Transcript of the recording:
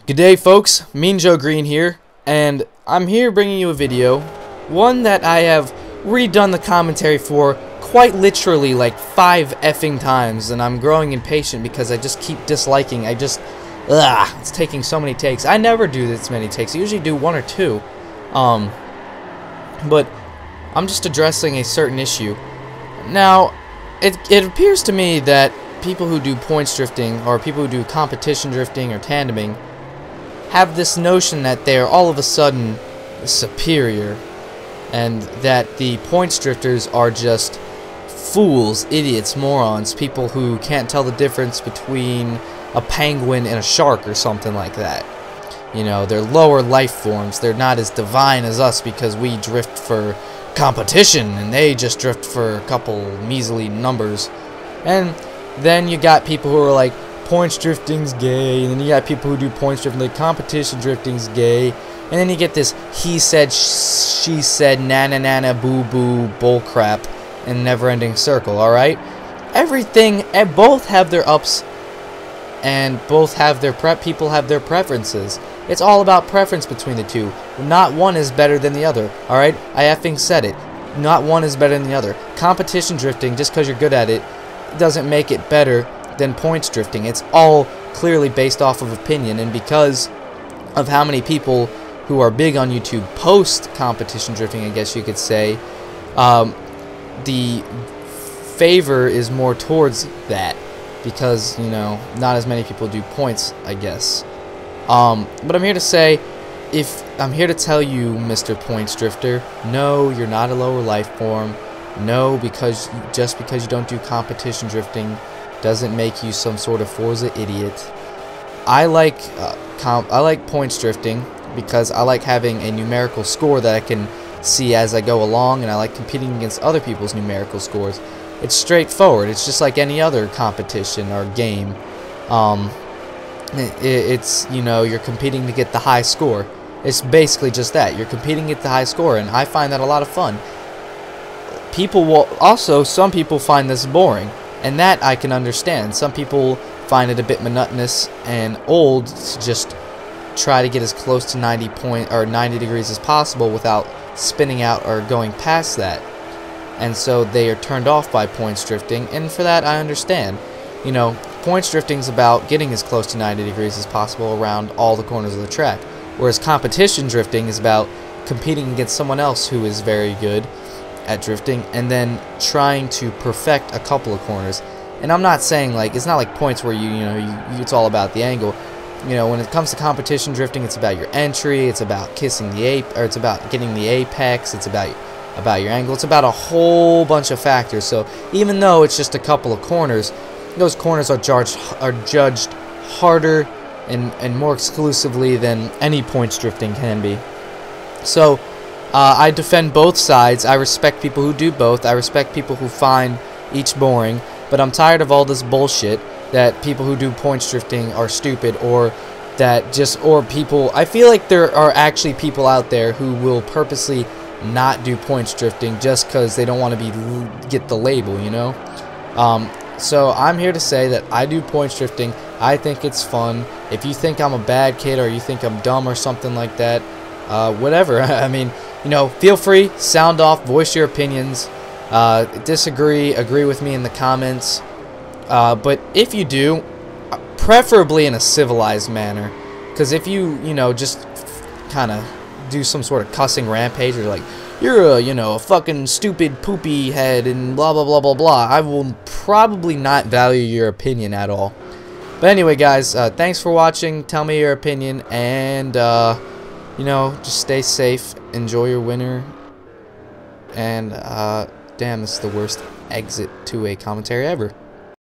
G'day folks, Mean Joe Green here, and I'm here bringing you a video, one that I have redone the commentary for quite literally like 5 effing times, and I'm growing impatient because I just keep disliking. It's taking so many takes. I never do this many takes. I usually do 1 or 2, but I'm just addressing a certain issue. Now, it appears to me that people who do points drifting, or people who do competition drifting or tandeming, have this notion that they are all of a sudden superior, and that the points drifters are just fools, idiots, morons, people who can't tell the difference between a penguin and a shark or something like that. You know, they're lower life forms. They're not as divine as us because we drift for competition and they just drift for a couple measly numbers. And then you got people who are like, points drifting's gay, and then you got people who do points drifting like competition drifting's gay, and then you get this he said, she said, nana nana boo boo bull crap in never-ending circle. Alright, everything, and both have their ups and both have their people have their preferences. It's all about preference between the two. Not one is better than the other. Alright, I effing said it. Not one is better than the other. Competition drifting, just because you're good at it, doesn't make it better than points drifting. It's all clearly based off of opinion, and because of how many people who are big on YouTube post competition drifting, I guess you could say, the favor is more towards that, because, you know, not as many people do points, I guess. But I'm here to say, I'm here to tell you, Mr. Points Drifter, no, you're not a lower life form. No, just because you don't do competition drifting doesn't make you some sort of Forza idiot. I like points drifting because I like having a numerical score that I can see as I go along, and I like competing against other people's numerical scores. It's straightforward. It's just like any other competition or game. It's, you know, you're competing to get the high score. It's basically just that. You're competing to get the high score, and I find that a lot of fun. Some people find this boring, and that I can understand. Some people find it a bit monotonous and old to just try to get as close to 90 degrees as possible without spinning out or going past that. And so they are turned off by points drifting, and for that I understand. You know, points drifting is about getting as close to 90 degrees as possible around all the corners of the track, whereas competition drifting is about competing against someone else who is very good at drifting, and then trying to perfect a couple of corners. And I'm not saying, like, it's not like points where it's all about the angle. You know, when it comes to competition drifting, it's about your entry, it's about kissing the it's about getting the apex, it's about your angle, it's about a whole bunch of factors. So even though it's just a couple of corners, those corners are judged harder and more exclusively than any points drifting can be. So I defend both sides. I respect people who do both. I respect people who find each boring. But I'm tired of all this bullshit that people who do points drifting are stupid, or people. I feel like there are actually people out there who will purposely not do points drifting just because they don't want to get the label, you know. So I'm here to say that I do points drifting. I think it's fun. If you think I'm a bad kid, or you think I'm dumb or something like that, whatever. I mean, you know, feel free, sound off, voice your opinions, disagree, agree with me in the comments, but if you do, preferably in a civilized manner, because if you know, just kind of do some sort of cussing rampage, or like, you're a fucking stupid poopy head and blah blah blah blah blah, I will probably not value your opinion at all. But anyway, guys, thanks for watching. Tell me your opinion, and you know, just stay safe, enjoy your winter, and damn, this is the worst exit to a commentary ever.